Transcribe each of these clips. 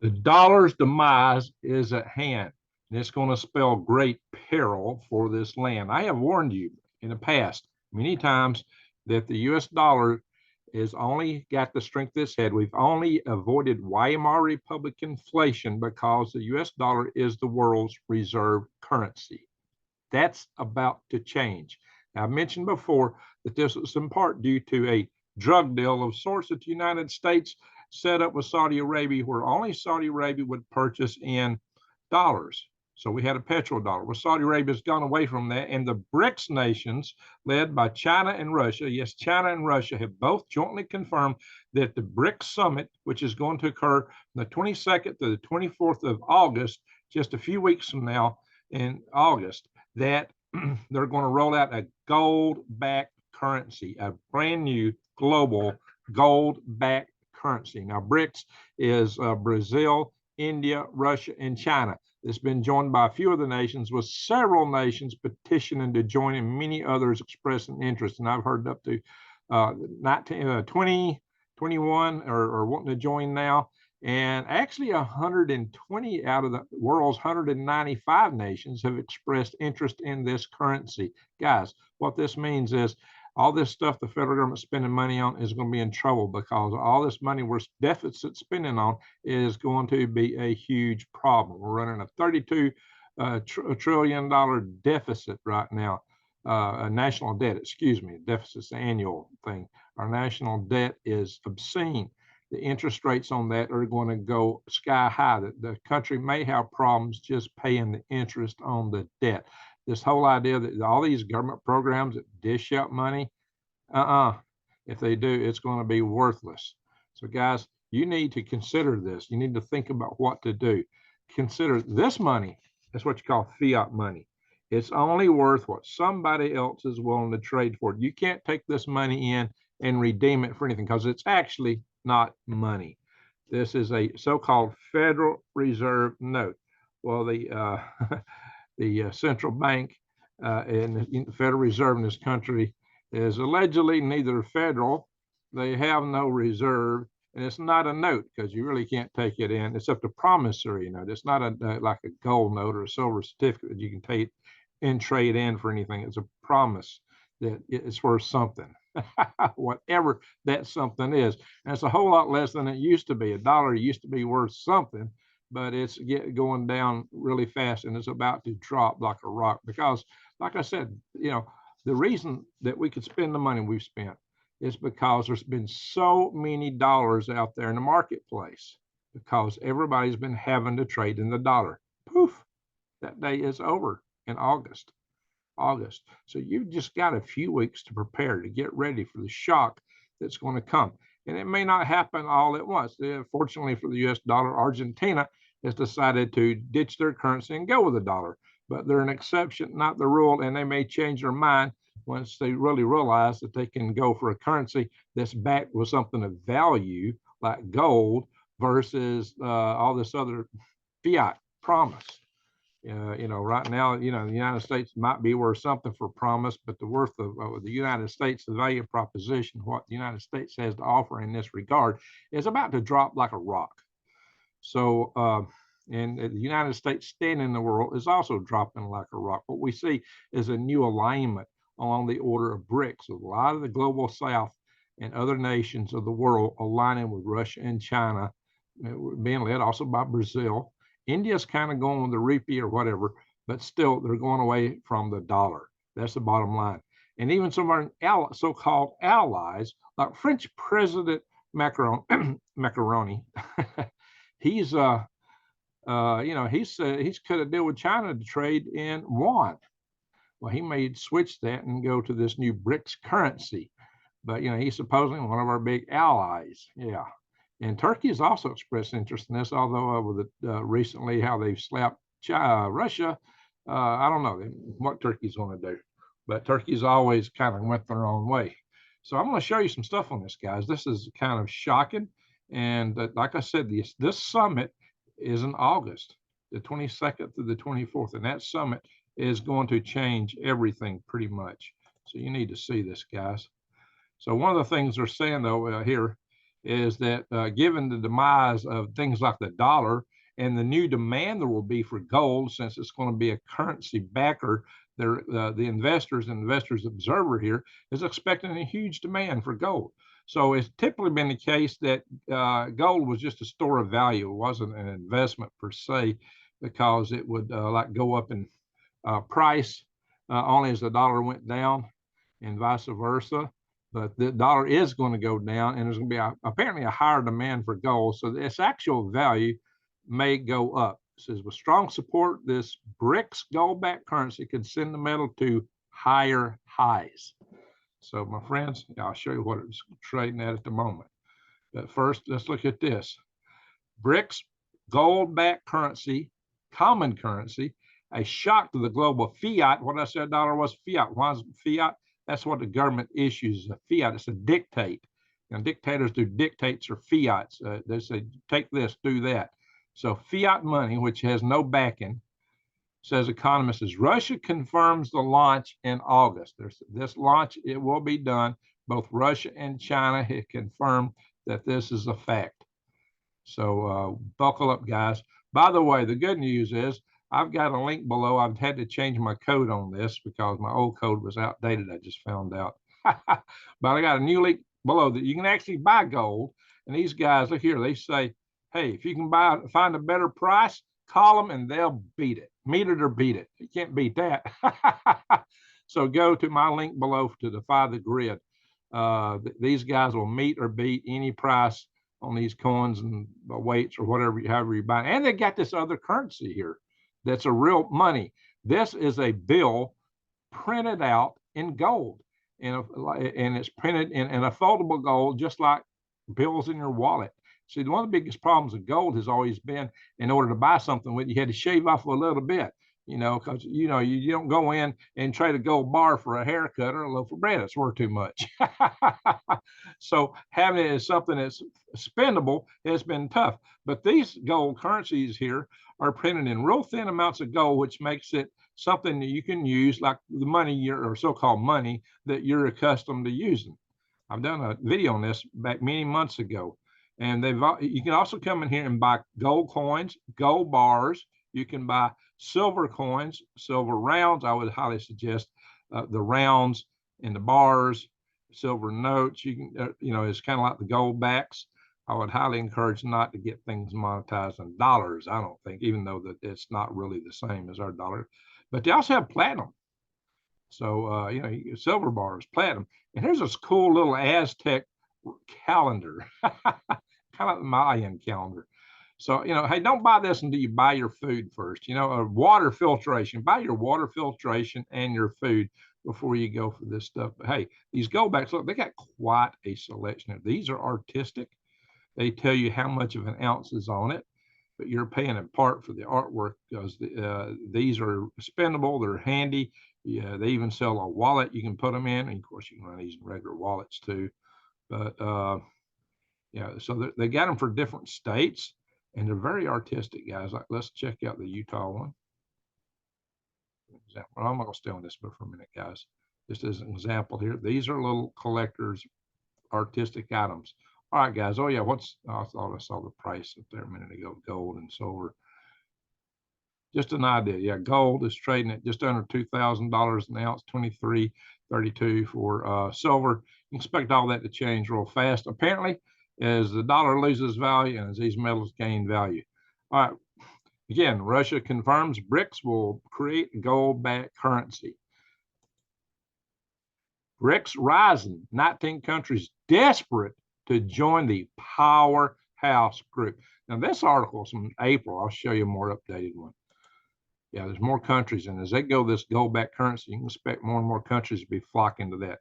The dollar's demise is at hand, and it's going to spell great peril for this land. I have warned you in the past many times that the US dollar is only got the strength it's had. We've only avoided Weimar Republic inflation because the US dollar is the world's reserve currency. That's about to change. Now, I mentioned before that this was in part due to a drug deal of sorts that the United States set up with Saudi Arabia, where only Saudi Arabia would purchase in dollars. So we had a petrodollar. Well, Saudi Arabia has gone away from that, and the BRICS nations, led by China and Russia, yes, China and Russia have both jointly confirmed that the BRICS summit, which is going to occur from the 22nd to the 24th of August, just a few weeks from now in August, that they're going to roll out a gold-backed currency, a brand new global gold-backed currency. Now, BRICS is Brazil, India, Russia, and China. It's been joined by a few of the nations, with several nations petitioning to join and many others expressing interest. And I've heard up to 20, 21 or wanting to join now. And actually 120 out of the world's 195 nations have expressed interest in this currency. Guys, what this means is all this stuff the federal government spending money on is going to be in trouble, because all this money we're deficit spending on is going to be a huge problem. We're running a $32 trillion deficit right now. A national debt, excuse me, deficit's the annual thing. Our national debt is obscene. The interest rates on that are going to go sky high. The country may have problems just paying the interest on the debt. This whole idea that all these government programs that dish out money, if they do, it's going to be worthless. So guys, you need to consider this. You need to think about what to do. Consider this money. That's what you call fiat money. It's only worth what somebody else is willing to trade for it. You can't take this money in and redeem it for anything, because it's actually not money. This is a so-called Federal Reserve note. Well, the the central bank and the Federal Reserve in this country is allegedly neither federal, they have no reserve, and it's not a note, because you really can't take it in. It's up to promissory note. It's not like a gold note or a silver certificate that you can take and trade in for anything. It's a promise that it's worth something, whatever that something is. And it's a whole lot less than it used to be. A dollar used to be worth something, but it's going down really fast, and it's about to drop like a rock, because, like I said, the reason that we could spend the money we've spent is because there's been so many dollars out there in the marketplace, because everybody's been having to trade in the dollar. Poof, that day is over in August. So you've just got a few weeks to prepare, to get ready for the shock that's going to come. And it may not happen all at once. Fortunately for the US dollar, Argentina has decided to ditch their currency and go with the dollar. But they're an exception, not the rule, and they may change their mind once they really realize that they can go for a currency that's backed with something of value, like gold, versus all this other fiat promise. Right now, the United States might be worth something for promise, but the worth of the United States, the value proposition, what the United States has to offer in this regard, is about to drop like a rock. So, and the United States standing in the world is also dropping like a rock. What we see is a new alignment along the order of BRICS, with a lot of the global South and other nations of the world aligning with Russia and China, being led also by Brazil. India's kind of going with the rupee or whatever, but still they're going away from the dollar. That's the bottom line. And even some of our so-called allies, like French President Macron, Macaroni, he's cut a deal with China to trade in yuan. Well, he may switch that and go to this new BRICS currency, but he's supposedly one of our big allies. Yeah. And Turkey has also expressed interest in this, although with recently how they've slapped Russia, I don't know what Turkey's going to do. But Turkey's always kind of went their own way. So I'm going to show you some stuff on this, guys. This is kind of shocking. And like I said, this summit is in August, the 22nd through the 24th. And that summit is going to change everything pretty much. So you need to see this, guys. So one of the things they're saying, though, here is that given the demise of things like the dollar and the new demand there will be for gold, since it's going to be a currency backer, the investors and investors observer here is expecting a huge demand for gold. So it's typically been the case that gold was just a store of value. It wasn't an investment per se, because it would like go up in price only as the dollar went down, and vice versa. But the dollar is going to go down, and there's going to be apparently a higher demand for gold. So its actual value may go up. It says with strong support, this BRICS gold-backed currency could send the metal to higher highs. So my friends, I'll show you what it's trading at the moment. But first, let's look at this. BRICS gold-backed currency, common currency, a shock to the global fiat. What I said dollar was fiat. Why is fiat? That's what the government issues, a fiat. It's a dictate. And dictators do dictates or fiats. They say, take this, do that. So fiat money, which has no backing, says economist, as Russia confirms the launch in August. This launch, it will be done. Both Russia and China have confirmed that this is a fact. So buckle up, guys. By the way, the good news is I've got a link below. I've had to change my code on this because my old code was outdated. I just found out. But I got a new link below that you can actually buy gold. And these guys, look here, they say, hey, if you can find a better price, call them and they'll beat it. Meet it or beat it. You can't beat that. So go to my link below to defy the grid. These guys will meet or beat any price on these coins and weights or whatever, however you buy. And they got this other currency here that's a real money. This is a bill printed out in gold, and it's printed in a foldable gold, just like bills in your wallet. See, one of the biggest problems of gold has always been, in order to buy something with, you had to shave off a little bit, because you don't go in and trade a gold bar for a haircut or a loaf of bread. It's worth too much. So having it as something that's spendable has been tough. But these gold currencies here are printed in real thin amounts of gold, which makes it something that you can use, like the money or so-called money that you're accustomed to using. I've done a video on this back many months ago. And you can also come in here and buy gold coins, gold bars. You can buy silver coins, silver rounds. I would highly suggest the rounds and the bars, silver notes. You can, it's kind of like the Goldbacks. I would highly encourage not to get things monetized in dollars. I don't think, even though that it's not really the same as our dollar. But they also have platinum. So you get silver bars, platinum. And here's this cool little Aztec calendar. Kind of like the Mayan calendar. So, hey, don't buy this until you buy your food first. Water filtration. Buy your water filtration and your food before you go for this stuff. But hey, these Goldbacks, look, they got quite a selection. These are artistic. They tell you how much of an ounce is on it, but you're paying in part for the artwork, because these are spendable. They're handy. Yeah, they even sell a wallet you can put them in. And of course, you can run these in regular wallets too. But so they got them for different states, and they're very artistic, guys. Like, let's check out the Utah one. Example. I'm not going to stay on this for a minute, guys. Just as an example here, these are little collectors' artistic items. All right, guys. Oh yeah, I thought I saw the price up there a minute ago. Gold and silver. Just an idea. Yeah, gold is trading at just under $2,000 an ounce, $23.32 for silver. You expect all that to change real fast, apparently, as the dollar loses value and as these metals gain value. All right. Again, Russia confirms BRICS will create gold-backed currency. BRICS rising, 19 countries desperate to join the powerhouse group. Now, this article is from April. I'll show you a more updated one. Yeah, there's more countries, and as they go this gold-backed currency, you can expect more and more countries to be flocking to that.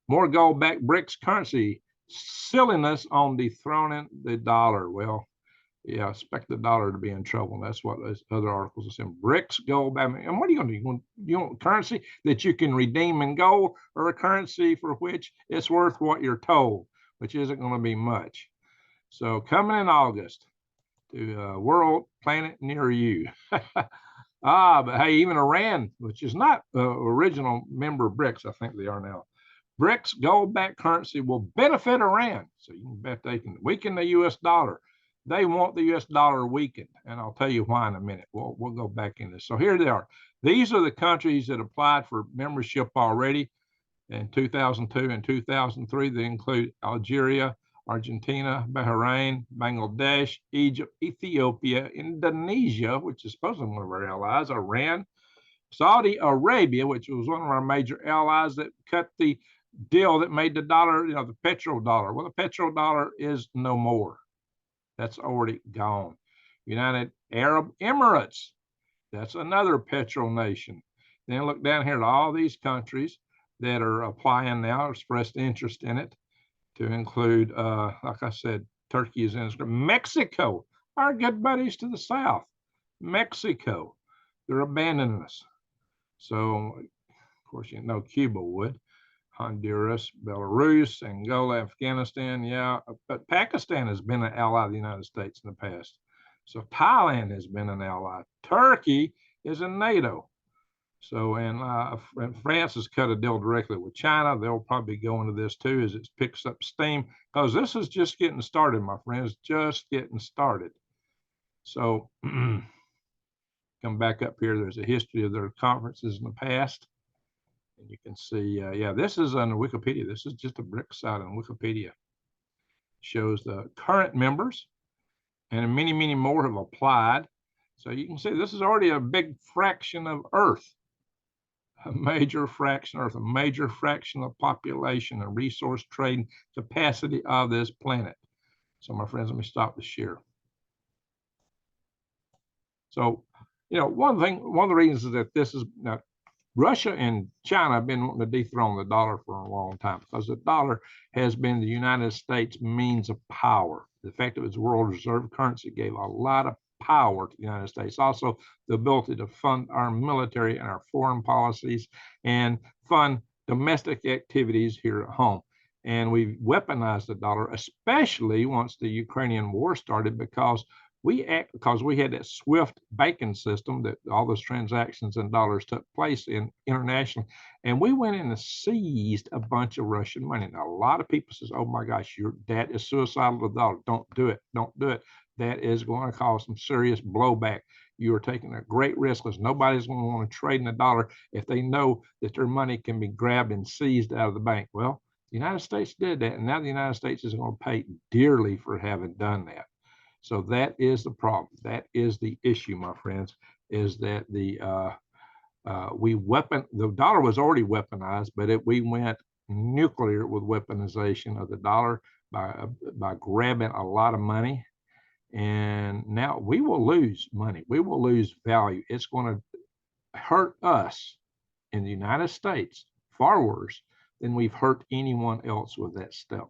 More gold-backed BRICS currency, silliness on dethroning the dollar. Well, yeah, I expect the dollar to be in trouble. That's what those other articles are saying. BRICS gold-backed. And what are you going to do? You want currency that you can redeem in gold, or a currency for which it's worth what you're told, which isn't going to be much. So coming in August to a world planet near you. But hey, even Iran, which is not original member of BRICS, I think they are now, BRICS gold-backed currency will benefit Iran. So you can bet they can weaken the U.S. dollar. They want the U.S. dollar weakened, and I'll tell you why in a minute. We'll go back in this. So here they are. These are the countries that applied for membership already in 2002 and 2003. They include Algeria, Argentina, Bahrain, Bangladesh, Egypt, Ethiopia, Indonesia, which is supposedly one of our allies, Iran, Saudi Arabia, which was one of our major allies that cut the deal that made the dollar, the petrodollar. Well, the petrodollar is no more. That's already gone. United Arab Emirates, that's another petro nation. Then look down here at all these countries that are applying now, expressed interest in it, to include, like I said, Turkey is in it. Mexico, our good buddies to the south. Mexico, they're abandoning us. So, of course, Cuba would. Honduras, Belarus, Angola, Afghanistan, yeah. But Pakistan has been an ally of the United States in the past. So Thailand has been an ally. Turkey is in NATO. So, and France has cut a deal directly with China. They'll probably go into this too as it picks up steam, because this is just getting started, my friends, just getting started. So come back up here. There's a history of their conferences in the past. And you can see, yeah, this is on Wikipedia. This is just a BRICS site on Wikipedia. Shows the current members, and many, many more have applied. So you can see this is already a big fraction of Earth, a major fraction of Earth, a major fraction of population and resource trading capacity of this planet. So my friends, let me stop the share. So, one of the reasons is that this is now, Russia and China have been wanting to dethrone the dollar for a long time, because the dollar has been the United States' means of power. The fact that it's world reserve currency gave a lot of power to the United States. Also, the ability to fund our military and our foreign policies and fund domestic activities here at home. And we've weaponized the dollar, especially once the Ukrainian war started, because we had that SWIFT banking system that all those transactions in dollars took place in internationally, and we went in and seized a bunch of Russian money. Now, a lot of people says, "Oh my gosh, that is suicidal to the dollar. Don't do it. Don't do it. That is going to cause some serious blowback. You are taking a great risk, because nobody's going to want to trade in the dollar if they know that their money can be grabbed and seized out of the bank." Well, the United States did that, and now the United States is going to pay dearly for having done that. So that is the problem. That is the issue, my friends, is that the dollar was already weaponized, but we went nuclear with weaponization of the dollar by grabbing a lot of money. And now we will lose money. We will lose value. It's going to hurt us in the United States far worse than we've hurt anyone else with that step.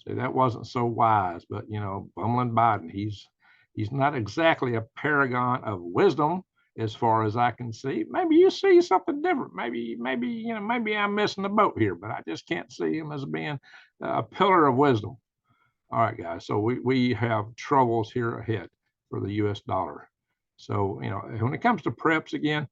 So that wasn't so wise, but bumbling Biden, he's not exactly a paragon of wisdom as far as I can see. Maybe you see something different. Maybe I'm missing the boat here, but I just can't see him as being a pillar of wisdom. All right, guys. So we have troubles here ahead for the U.S. dollar. So when it comes to preps again,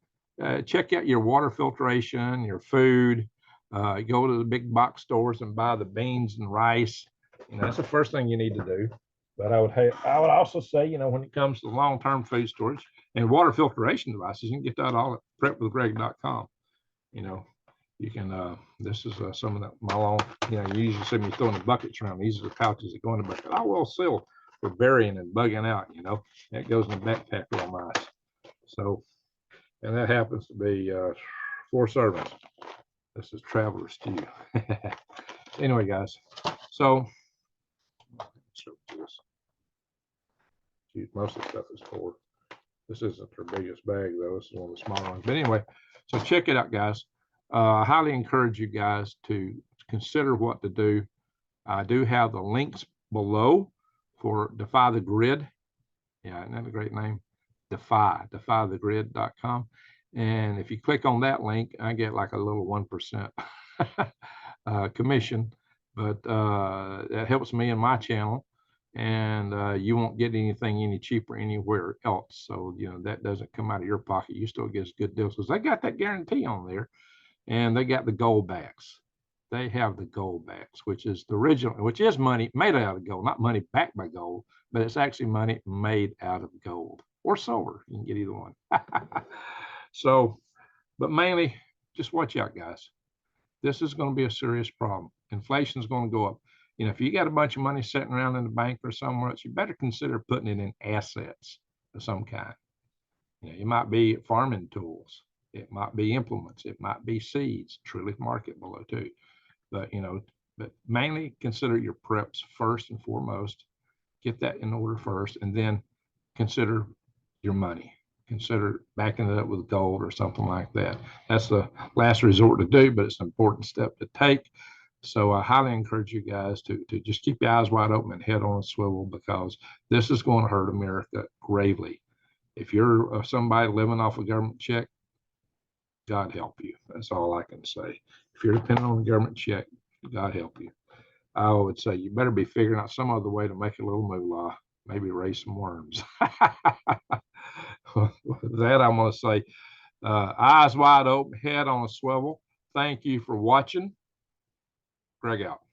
check out your water filtration, your food. Go to the big box stores and buy the beans and rice. That's the first thing you need to do. But I would also say, when it comes to long-term food storage and water filtration devices, you can get that all at prepwithgreg.com. You can, this is some of my long, you usually see me throwing the buckets around. These are the pouches that go in the bucket. I will seal for burying and bugging out, that goes in the backpack real nice. So, and that happens to be 4 servings. This is Traveler Stew. Anyway, guys, so most of the stuff is 4. This isn't their biggest bag, though. This is one of the smaller ones. But anyway, so check it out, guys. I highly encourage you guys to consider what to do. I do have the links below for Defy the Grid. Yeah, isn't that a great name? defythegrid.com. And if you click on that link, I get like a little 1% commission, but that helps me in my channel, and you won't get anything any cheaper anywhere else. So, that doesn't come out of your pocket. You still get good deals because they got that guarantee on there, and they got the Goldbacks. they have the Goldbacks, which is the original, which is money made out of gold, not money backed by gold, but it's actually money made out of gold or silver. You can get either one. So, but mainly, just watch out, guys. This is going to be a serious problem. Inflation is going to go up. You know, if you got a bunch of money sitting around in the bank or somewhere else, you better consider putting it in assets of some kind. You know, it might be farming tools, it might be implements, it might be seeds, truly marketable too. But you know, but mainly consider your preps first and foremost. Get that in order first, and then consider your money. Consider backing it up with gold or something like that. That's the last resort to do, but it's an important step to take. So I highly encourage you guys to just keep your eyes wide open and head on a swivel, because this is going to hurt America gravely. If you're somebody living off a government check, God help you. That's all I can say. If you're depending on the government check, God help you. I would say you better be figuring out some other way to make a little moolah, maybe raise some worms. With that, I'm going to say eyes wide open, head on a swivel. Thank you for watching. Greg out.